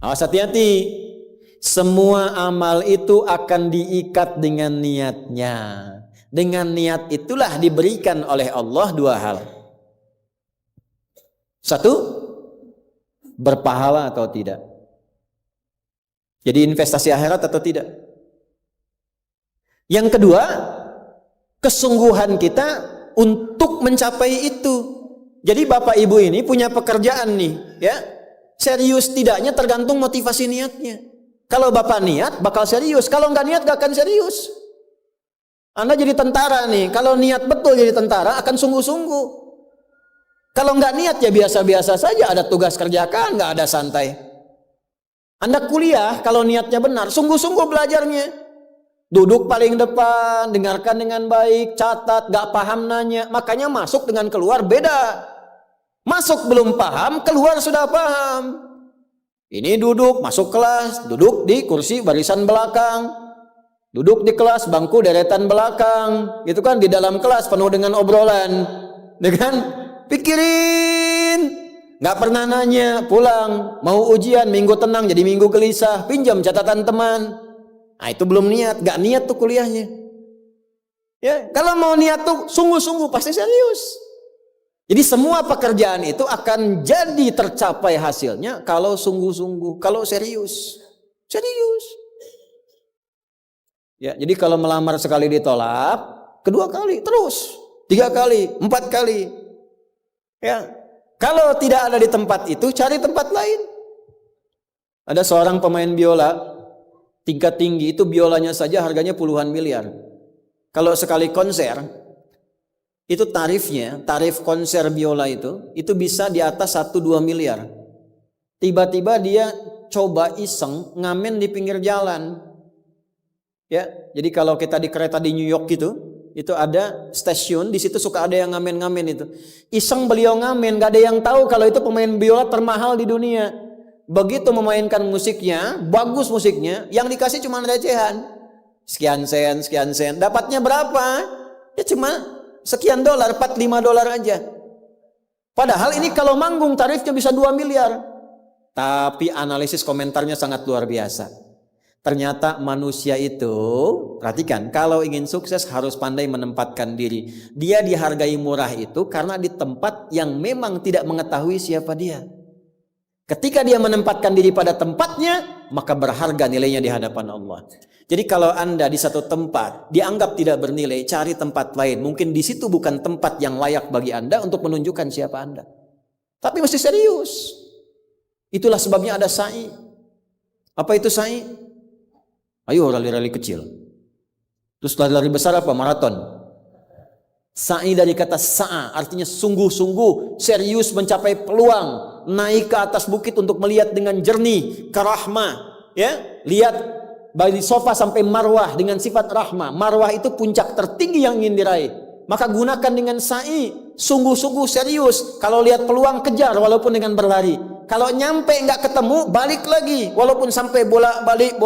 Awas hati-hati. Semua amal itu akan diikat dengan niatnya. Dengan niat itulah diberikan oleh Allah dua hal. Satu, berpahala atau tidak. Jadi investasi akhirat atau tidak. Yang kedua, kesungguhan kita untuk mencapai itu. Jadi Bapak Ibu ini punya pekerjaan nih, ya. Serius tidaknya tergantung motivasi niatnya. Kalau Bapak niat bakal serius, kalau nggak niat nggak akan serius. Anda jadi tentara nih, kalau niat betul jadi tentara akan sungguh-sungguh. Kalau nggak niat ya biasa-biasa saja, ada tugas kerjakan, nggak ada santai. Anda kuliah kalau niatnya benar, sungguh-sungguh belajarnya. Duduk paling depan, dengarkan dengan baik, catat, nggak paham nanya. Makanya masuk dengan keluar beda. Masuk belum paham, keluar sudah paham. Ini duduk, masuk kelas, duduk di kursi barisan belakang. Duduk di kelas, bangku deretan belakang. Gitu kan, di dalam kelas penuh dengan obrolan. Dengan pikirin. Gak pernah nanya, pulang. Mau ujian, minggu tenang jadi minggu gelisah. Pinjam catatan teman. Nah itu belum niat, gak niat tuh kuliahnya. Ya, kalau mau niat tuh sungguh-sungguh pasti serius. Jadi semua pekerjaan itu akan jadi tercapai hasilnya kalau sungguh-sungguh, kalau serius. Serius. Ya, jadi kalau melamar sekali ditolak, kedua kali, terus, 3 kali, 4 kali. Ya. Kalau tidak ada di tempat itu, cari tempat lain. Ada seorang pemain biola tingkat tinggi, itu biolanya saja harganya puluhan miliar. Kalau sekali konser, itu tarif konser biola itu bisa di atas 1-2 miliar. Tiba-tiba dia coba iseng ngamen di pinggir jalan. Ya, jadi kalau kita di kereta di New York itu ada stasiun, di situ suka ada yang ngamen-ngamen itu. Iseng beliau ngamen, gak ada yang tahu kalau itu pemain biola termahal di dunia. Begitu memainkan musiknya, bagus musiknya, yang dikasih cuma recehan. Sekian sen. Dapatnya berapa? Ya cuma sekian dolar, 4-5 dolar aja. Padahal ini kalau manggung tarifnya bisa 2 miliar. Tapi analisis komentarnya sangat luar biasa. Ternyata manusia itu, perhatikan, kalau ingin sukses harus pandai menempatkan diri. Dia dihargai murah itu karena di tempat yang memang tidak mengetahui siapa dia. Ketika dia menempatkan diri pada tempatnya, maka berharga nilainya di hadapan Allah. Jadi kalau Anda di satu tempat dianggap tidak bernilai, cari tempat lain. Mungkin di situ bukan tempat yang layak bagi Anda untuk menunjukkan siapa Anda. Tapi mesti serius. Itulah sebabnya ada sa'i. Apa itu sa'i? Ayo rali-rali kecil. Terus lari-lari besar apa? Maraton. Sa'i dari kata sa'a, artinya sungguh-sungguh, serius mencapai peluang, naik ke atas bukit untuk melihat dengan jernih ke rahmah, ya. Lihat dari sofa sampai marwah dengan sifat rahmah. Marwah itu puncak tertinggi yang ingin diraih. Maka gunakan dengan sa'i, sungguh-sungguh serius. Kalau lihat peluang kejar walaupun dengan berlari. Kalau nyampe nggak ketemu, balik lagi. Walaupun sampai bolak-balik.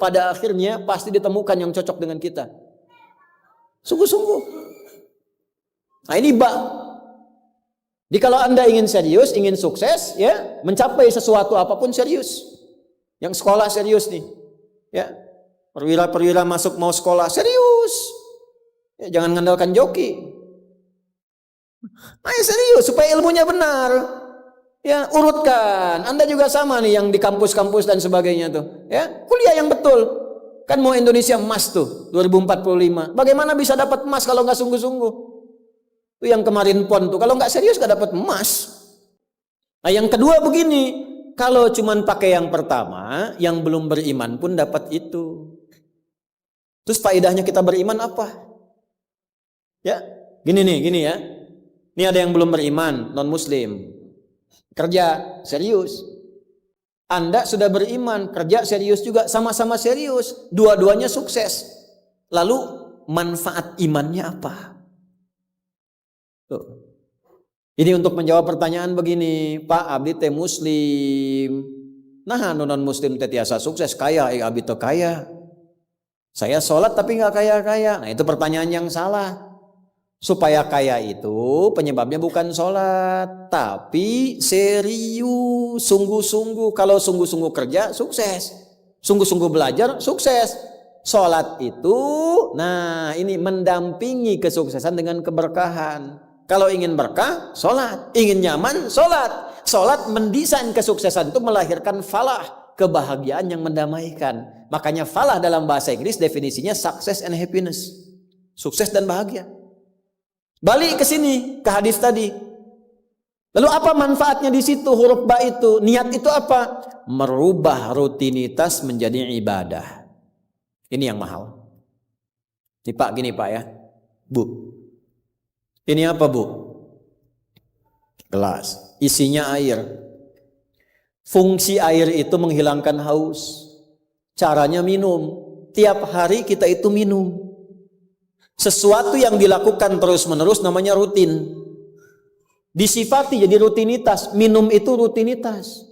Pada akhirnya pasti ditemukan yang cocok dengan kita. Sungguh-sungguh. Nah ini Jadi kalau Anda ingin serius, ingin sukses, ya, mencapai sesuatu apapun serius. Yang sekolah serius nih, ya, perwira masuk mau sekolah serius. Ya, jangan mengandalkan joki. Ayo serius supaya ilmunya benar. Ya, urutkan. Anda juga sama nih yang di kampus-kampus dan sebagainya tuh. Ya, kuliah yang betul. Kan mau Indonesia emas tuh 2045. Bagaimana bisa dapat emas kalau nggak sungguh-sungguh? Itu yang kemarin PON tuh. Kalau nggak serius nggak dapat emas. Nah, yang kedua begini. Kalau cuman pakai yang pertama, yang belum beriman pun dapat itu. Terus faedahnya kita beriman apa? Ya, gini ya. Ini ada yang belum beriman, non-muslim. Kerja serius. Anda sudah beriman, kerja serius juga, sama-sama serius. Dua-duanya sukses. Lalu manfaat imannya apa? Tuh. Ini untuk menjawab pertanyaan begini, Pak abdi teh muslim. Nah, non-muslim teh tiasa sukses, kaya, abdi teh kaya. Saya sholat tapi nggak kaya-kaya. Nah, itu pertanyaan yang salah. Supaya kaya itu penyebabnya bukan sholat, tapi serius, sungguh-sungguh. Kalau sungguh-sungguh kerja, sukses. Sungguh-sungguh belajar, sukses. Sholat itu, nah ini mendampingi kesuksesan dengan keberkahan. Kalau ingin berkah, sholat. Ingin nyaman, sholat. Sholat mendesain kesuksesan itu melahirkan falah, kebahagiaan yang mendamaikan. Makanya falah dalam bahasa Inggris definisinya success and happiness. Sukses dan bahagia. Balik ke sini, ke hadis tadi. Lalu apa manfaatnya di situ huruf ba itu? Niat itu apa? Merubah rutinitas menjadi ibadah. Ini yang mahal. Nih Pak, gini Pak ya. Bu. Ini apa Bu? Gelas. Isinya air. Fungsi air itu menghilangkan haus. Caranya minum. Tiap hari kita itu minum. Sesuatu yang dilakukan terus-menerus namanya rutin. Disifati jadi rutinitas. Minum itu rutinitas.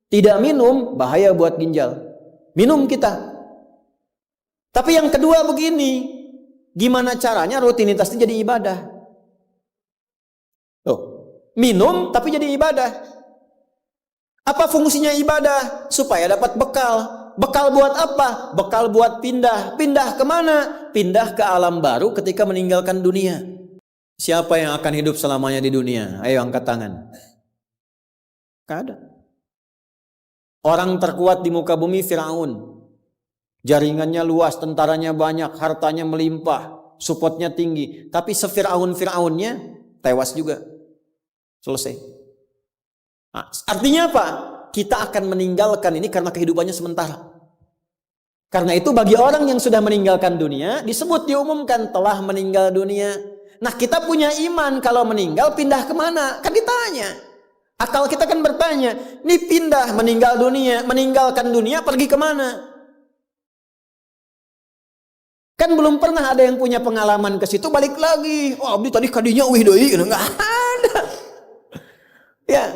Tidak minum bahaya buat ginjal. Minum kita. Tapi yang kedua begini. Gimana caranya rutinitas itu jadi ibadah? Tuh, minum tapi jadi ibadah. Apa fungsinya ibadah? Supaya dapat bekal. Bekal buat apa? Bekal buat pindah. Pindah kemana? Pindah ke alam baru ketika meninggalkan dunia. Siapa yang akan hidup selamanya di dunia? Ayo angkat tangan. Gak ada. Orang terkuat di muka bumi Firaun. Jaringannya luas, tentaranya banyak, hartanya melimpah, supportnya tinggi. Tapi se-Firaun-Firaunnya tewas juga. Selesai. Nah, artinya apa? Kita akan meninggalkan ini karena kehidupannya sementara. Karena itu bagi orang yang sudah meninggalkan dunia, disebut diumumkan telah meninggal dunia. Nah kita punya iman kalau meninggal pindah kemana? Kan ditanya. Akal kita kan bertanya, ini pindah meninggal dunia, meninggalkan dunia pergi kemana? Kan belum pernah ada yang punya pengalaman ke situ balik lagi. Oh abdi tadi kadinya wih doi, enggak ada. Ya.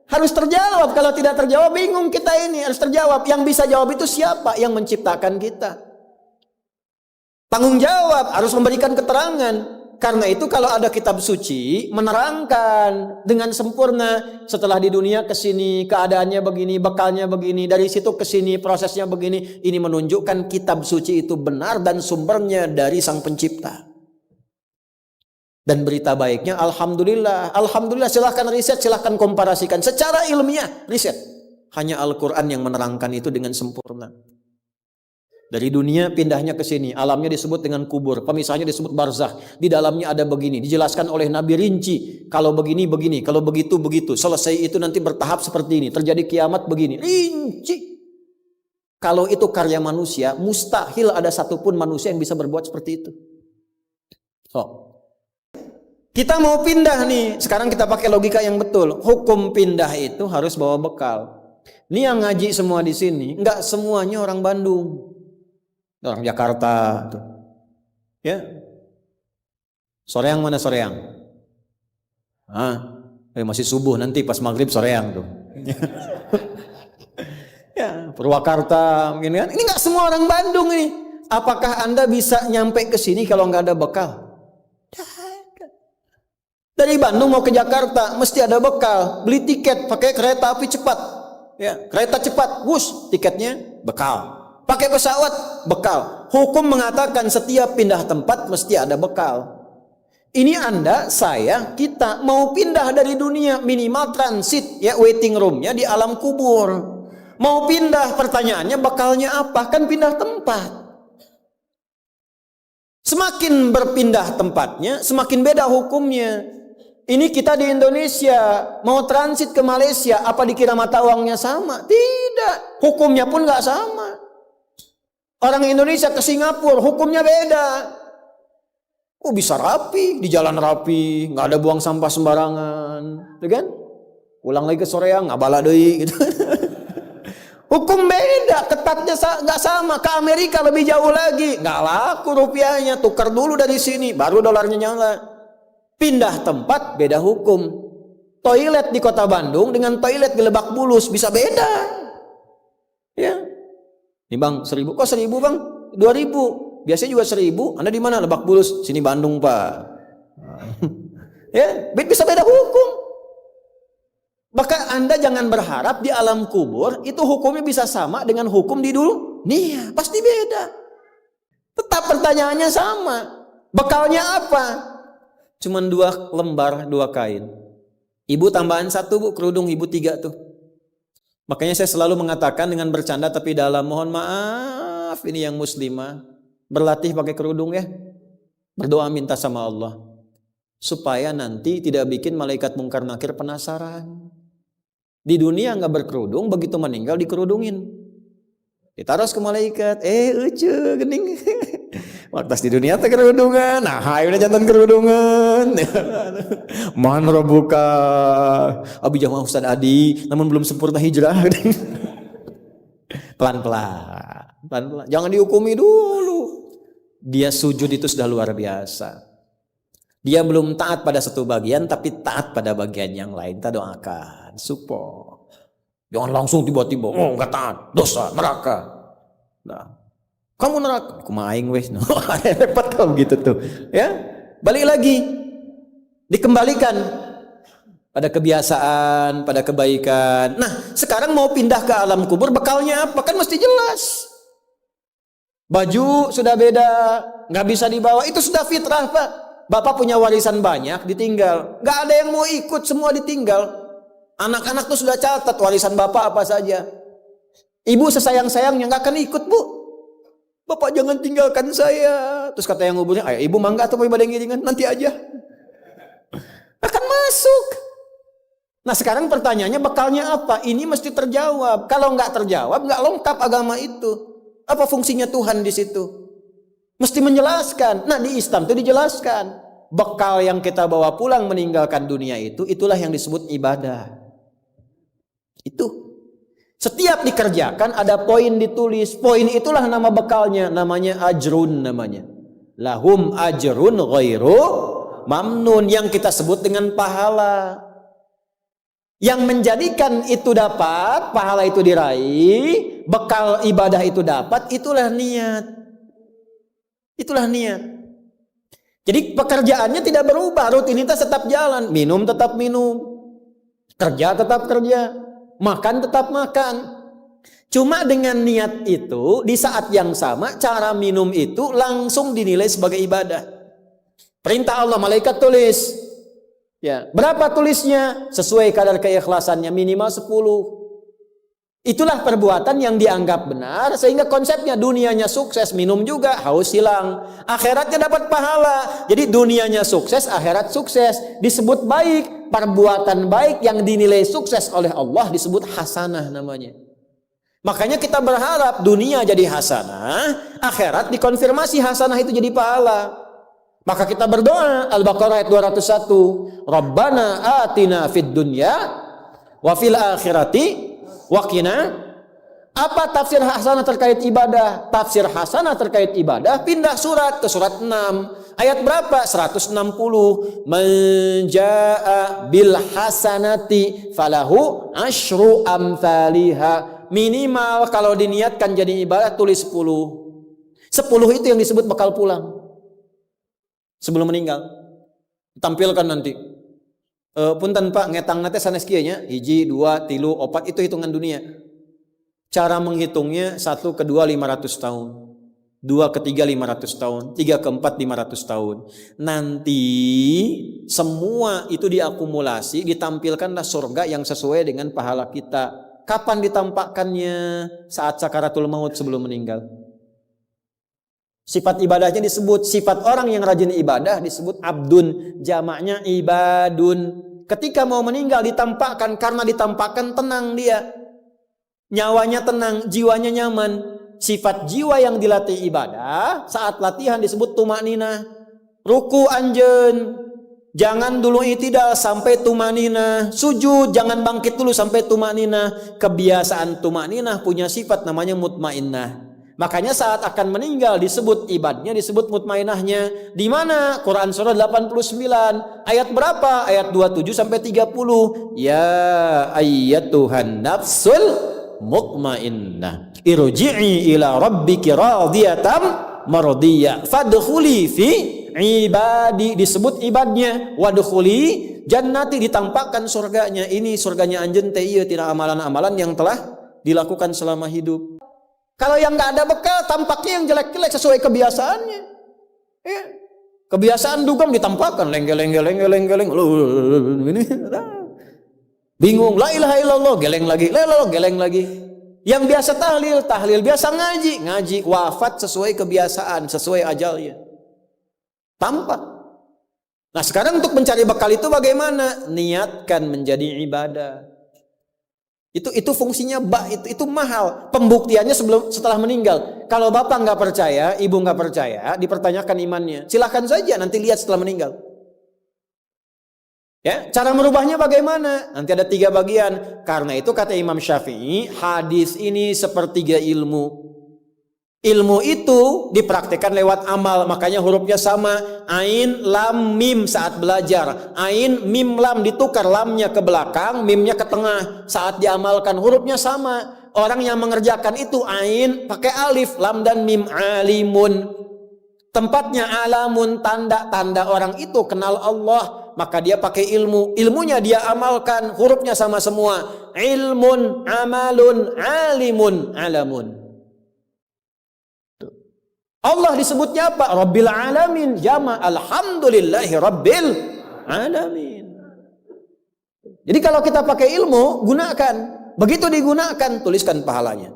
Harus terjawab. Kalau tidak terjawab bingung kita ini. Harus terjawab. Yang bisa jawab itu siapa? Yang menciptakan kita. Tanggung jawab. Harus memberikan keterangan. Karena itu kalau ada kitab suci menerangkan dengan sempurna. Setelah di dunia ke sini keadaannya begini, bekalnya begini, dari situ ke sini prosesnya begini. Ini menunjukkan kitab suci itu benar dan sumbernya dari Sang Pencipta. Dan berita baiknya, Alhamdulillah. Alhamdulillah, silahkan riset, silahkan komparasikan. Secara ilmiah, riset. Hanya Al-Quran yang menerangkan itu dengan sempurna. Dari dunia pindahnya ke sini. Alamnya disebut dengan kubur. Pemisahnya disebut barzakh. Di dalamnya ada begini. Dijelaskan oleh Nabi rinci. Kalau begini, begini. Kalau begitu, begitu. Selesai itu nanti bertahap seperti ini. Terjadi kiamat begini. Rinci. Kalau itu karya manusia, mustahil ada satupun manusia yang bisa berbuat seperti itu. Kita mau pindah nih, sekarang kita pakai logika yang betul. Hukum pindah itu harus bawa bekal. Ini yang ngaji semua di sini, enggak semuanya orang Bandung, orang Jakarta, tuh. Ya. Soreang mana Soreang? Masih subuh nanti pas maghrib Soreang tuh. Ya, Purwakarta mungkin kan. Ini enggak semua orang Bandung ini. Apakah Anda bisa nyampe ke sini kalau enggak ada bekal? Dari Bandung mau ke Jakarta mesti ada bekal. Beli tiket pakai kereta api cepat. Ya, kereta cepat, wush, tiketnya bekal. Pakai pesawat, bekal. Hukum mengatakan setiap pindah tempat mesti ada bekal. Ini Anda, saya, kita mau pindah dari dunia, minimal transit, ya waiting roomnya di alam kubur. Mau pindah, pertanyaannya bekalnya apa? Kan pindah tempat. Semakin berpindah tempatnya, semakin beda hukumnya. Ini kita di Indonesia mau transit ke Malaysia, apa dikira mata uangnya sama? Tidak, hukumnya pun nggak sama. Orang Indonesia ke Singapura, hukumnya beda. Oh bisa rapi, di jalan rapi, nggak ada buang sampah sembarangan, tuh kan? Pulang lagi ke Soreang, nggak bala deui gitu. Hukum beda, ketatnya nggak sama. Ke Amerika lebih jauh lagi, nggak laku rupiahnya, tukar dulu dari sini, baru dolarnya nyala. Pindah tempat beda hukum. Toilet di kota Bandung dengan toilet di Lebak Bulus bisa beda. Ya. Nih Bang, 1.000. Kok 1.000 Bang? 2.000. Biasanya juga 1.000. Anda di mana? Lebak Bulus. Sini Bandung Pak. Ya, bisa beda hukum. Maka Anda jangan berharap di alam kubur itu hukumnya bisa sama dengan hukum di dunia. Pasti beda. Tetap pertanyaannya sama. Bekalnya apa? Cuman 2 lembar, 2 kain. Ibu tambahan 1 bu, kerudung ibu 3 tuh. Makanya saya selalu mengatakan dengan bercanda tapi dalam, mohon maaf ini yang muslimah, berlatih pakai kerudung ya. Berdoa minta sama Allah supaya nanti tidak bikin malaikat mungkar nakir penasaran. Di dunia nggak berkerudung, begitu meninggal dikerudungin, ditaruh ke malaikat. Ucu gening. Waktu di dunia teh kerudungan, nah udah jantan kerudungan. Man rabbuka, abi jamaah Ustaz Adi, namun belum sempurna hijrah. Pelan-pelan, jangan dihukumi dulu. Dia sujud itu sudah luar biasa. Dia belum taat pada satu bagian, tapi taat pada bagian yang lain. Kita doakan, support. Jangan langsung tiba-tiba, nggak taat, dosa, neraka. Nah, kamu neraka, kumaing wes, repot kalau gitu tuh. Ya, balik lagi, dikembalikan pada kebiasaan, pada kebaikan. Nah, sekarang mau pindah ke alam kubur, bekalnya apa? Kan mesti jelas. Baju sudah beda, nggak bisa dibawa, itu sudah fitrah Pak. Bapak punya warisan banyak, ditinggal. Nggak ada yang mau ikut, semua ditinggal. Anak-anak tuh sudah catat warisan bapak apa saja. Ibu sesayang-sayangnya nggak akan ikut bu. Bapak jangan tinggalkan saya. Terus kata yang nguburnya, ayo ibu mangga atau mau ibadah ngiringan, nanti aja. Akan masuk. Nah sekarang pertanyaannya bekalnya apa? Ini mesti terjawab. Kalau nggak terjawab, nggak lengkap agama itu. Apa fungsinya Tuhan di situ? Mesti menjelaskan. Nah di Islam itu dijelaskan. Bekal yang kita bawa pulang meninggalkan dunia itu, itulah yang disebut ibadah. Itu. Setiap dikerjakan ada poin ditulis. Poin itulah nama bekalnya. Namanya ajrun namanya. Lahum ajrun ghairu mamnun. Yang kita sebut dengan pahala. Yang menjadikan itu dapat, pahala itu diraih, bekal ibadah itu dapat, itulah niat. Itulah niat. Jadi pekerjaannya tidak berubah, rutinitas tetap jalan, minum tetap minum, kerja tetap kerja, makan tetap makan. Cuma dengan niat itu di saat yang sama cara minum itu langsung dinilai sebagai ibadah. Perintah Allah, malaikat tulis. Ya, berapa tulisnya? Sesuai kadar keikhlasannya, minimal 10. Itulah perbuatan yang dianggap benar sehingga konsepnya dunianya sukses, minum juga, haus hilang. Akhiratnya dapat pahala. Jadi dunianya sukses, akhirat sukses. Disebut baik, perbuatan baik yang dinilai sukses oleh Allah disebut hasanah namanya. Makanya kita berharap dunia jadi hasanah, akhirat dikonfirmasi hasanah itu jadi pahala. Maka kita berdoa, Al-Baqarah ayat 201, Rabbana atina fid dunya wa fil akhirati waqina. Apa tafsir hasanah terkait ibadah? Tafsir hasanah terkait ibadah pindah surat ke surat 6. Ayat berapa? 160. Man jaa bil hasanati falahu asyru amthaliha. Minimal kalau diniatkan jadi ibadah tulis 10. 10 itu yang disebut bekal pulang. Sebelum meninggal. Tampilkan nanti. Punten Pak ngetang nate sanes kieu nya 1, 2, 3, 4 itu hitungan dunia. Cara menghitungnya 1 ke 2 500 tahun. 2 ke 3 500 tahun, 3 ke 4 500 tahun. Nanti semua itu diakumulasi, ditampilkanlah surga yang sesuai dengan pahala kita. Kapan ditampakkannya? Saat sakaratul maut sebelum meninggal. Sifat ibadahnya disebut, sifat orang yang rajin ibadah disebut abdun, jamaknya ibadun. Ketika mau meninggal ditampakkan, karena ditampakkan tenang dia. Nyawanya tenang, jiwanya nyaman. Sifat jiwa yang dilatih ibadah, saat latihan disebut tumakninah. Ruku anjen, jangan dulu itidal sampai tumakninah. Sujud, jangan bangkit dulu sampai tumakninah. Kebiasaan tumakninah punya sifat namanya mutmainnah. Makanya saat akan meninggal disebut ibadahnya, disebut mutmainahnya. Di mana? Quran surah 89 ayat berapa? Ayat 27 sampai 30. Ya ayyatuhan nafsul mutmainnah irji'i ila rabbiki radiyatan mardiyah fadkhuli fi ibadi, disebut ibadnya. Wadkhuli jannati, ditampakkan surganya. Ini surganya anjeun teh ieu tina amalan-amalan yang telah dilakukan selama hidup. Kalau yang nggak ada bekal, tampaknya yang jelek-jelek sesuai kebiasaannya. Ya. Kebiasaan dugem ditampakkan lenggel. Ini bingung, la ilaha illallah, geleng lagi, la ilaha geleng lagi. Yang biasa tahlil, biasa ngaji, wafat sesuai kebiasaan, sesuai ajalnya. Tampak. Nah, sekarang untuk mencari bekal itu bagaimana? Niatkan menjadi ibadah. Itu fungsinya itu mahal. Pembuktiannya setelah meninggal. Kalau bapak nggak percaya, ibu nggak percaya, dipertanyakan imannya. Silahkan saja nanti lihat setelah meninggal. Ya, cara merubahnya bagaimana? Nanti ada 3 bagian. Karena itu kata Imam Syafi'i, hadis ini sepertiga ilmu. Ilmu itu dipraktikkan lewat amal, makanya hurufnya sama. Ain, lam, mim saat belajar. Ain, mim, lam ditukar, lamnya ke belakang, mimnya ke tengah. Saat diamalkan hurufnya sama. Orang yang mengerjakan itu ain pakai alif, lam dan mim, alimun. Tempatnya alamun, tanda-tanda orang itu kenal Allah, maka dia pakai ilmu. Ilmunya dia amalkan, hurufnya sama semua. Ilmun, amalun, alimun, alamun. Allah disebutnya apa? Rabbil alamin, jama alhamdulillahi rabbil alamin. Jadi kalau kita pakai ilmu, gunakan. Begitu digunakan, tuliskan pahalanya.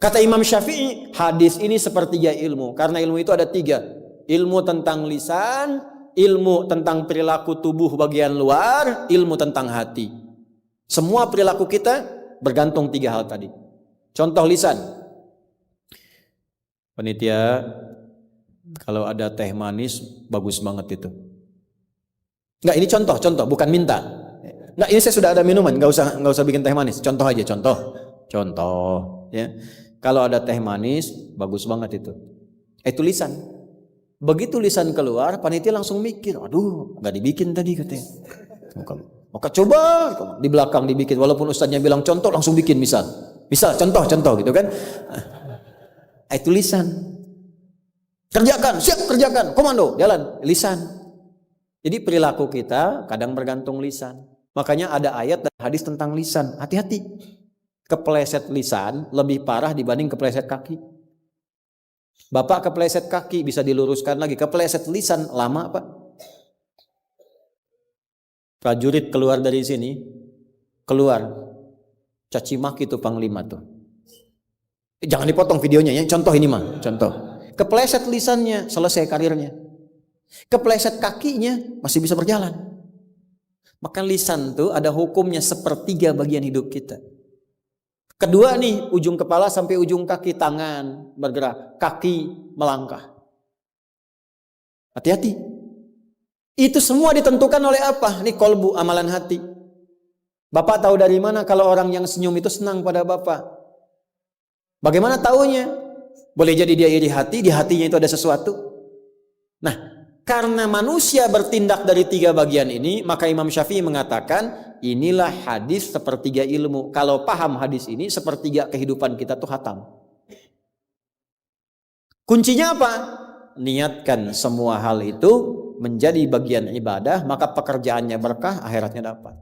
Kata Imam Syafi'i, hadis ini sepertiga ilmu. Karena ilmu itu ada 3. Ilmu tentang lisan, ilmu tentang perilaku tubuh bagian luar, ilmu tentang hati. Semua perilaku kita bergantung 3 hal tadi. Contoh lisan. Panitia, kalau ada teh manis bagus banget itu. Enggak, ini contoh, bukan minta. Enggak, ini saya sudah ada minuman, enggak usah bikin teh manis. Contoh aja, contoh, ya. Kalau ada teh manis bagus banget itu. Itu lisan. Begitu lisan keluar, panitia langsung mikir, aduh, enggak dibikin tadi katanya. Maka coba di belakang dibikin, walaupun ustaznya bilang contoh, langsung bikin misal contoh gitu kan. Itu lisan. Kerjakan, siap kerjakan, komando, jalan, lisan. Jadi perilaku kita kadang bergantung lisan. Makanya ada ayat dan hadis tentang lisan. Hati-hati. Kepleset lisan lebih parah dibanding kepleset kaki. Bapak kepleset kaki bisa diluruskan lagi. Kepleset lisan lama Pak. Prajurit keluar dari sini, caci maki tuh panglima tuh. Jangan dipotong videonya ya, contoh ini mah, contoh. Kepleset lisannya, selesai karirnya. Kepleset kakinya, masih bisa berjalan. Maka lisan tuh ada hukumnya sepertiga bagian hidup kita. Kedua nih, ujung kepala sampai ujung kaki, tangan bergerak, kaki melangkah. Hati-hati. Itu semua ditentukan oleh apa? Ini kolbu, amalan hati. Bapak tahu dari mana kalau orang yang senyum itu senang pada Bapak? Bagaimana taunya? Boleh jadi dia iri hati, di hatinya itu ada sesuatu. Nah, karena manusia bertindak dari 3 bagian ini, maka Imam Syafi'i mengatakan, inilah hadis sepertiga ilmu. Kalau paham hadis ini, sepertiga kehidupan kita tuh hatam. Kuncinya apa? Niatkan semua hal itu menjadi bagian ibadah, maka pekerjaannya berkah, akhiratnya dapat.